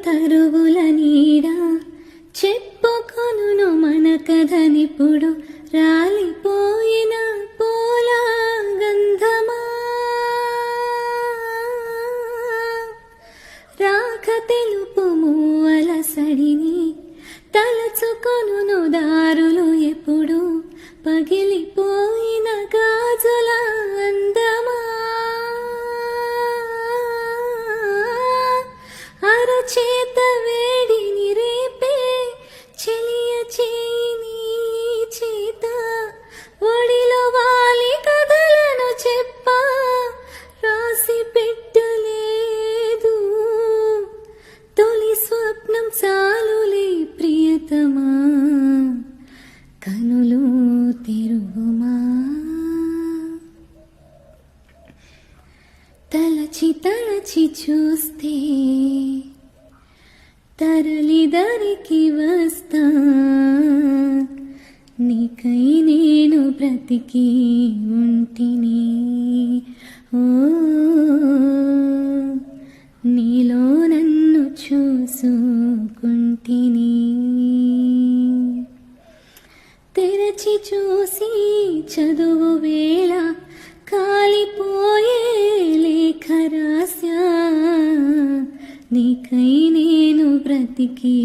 తరువుల నీడ చెప్పుకొను మన కథనిప్పుడు రాలిపోయిన పూల గంధమా రాక తెలుపుము అలసడిని తలచుకొను దారులు ఎప్పుడు పగిలిపోయిన గాజుల అందమా అరచేత వేడిని రేపే చెలియ చేయిని చేత ఒడిలో వాలి కథలను చెప్ప రాసి పెట్టలేదు తొలి స్వప్నం చాలులే ప్రియతమా కనులు తెరువుమా తలచి తలచి చూస్తే తరలి దరికి వస్తా నీకై నేను బ్రతికి ఉంటిని ఓ నీలో నన్ను చూసుకుంటిని తెరచి చూసి చదువు వేళ కాలిపోయే లేఖ రాస్యా నీకై నేను బ్రతికి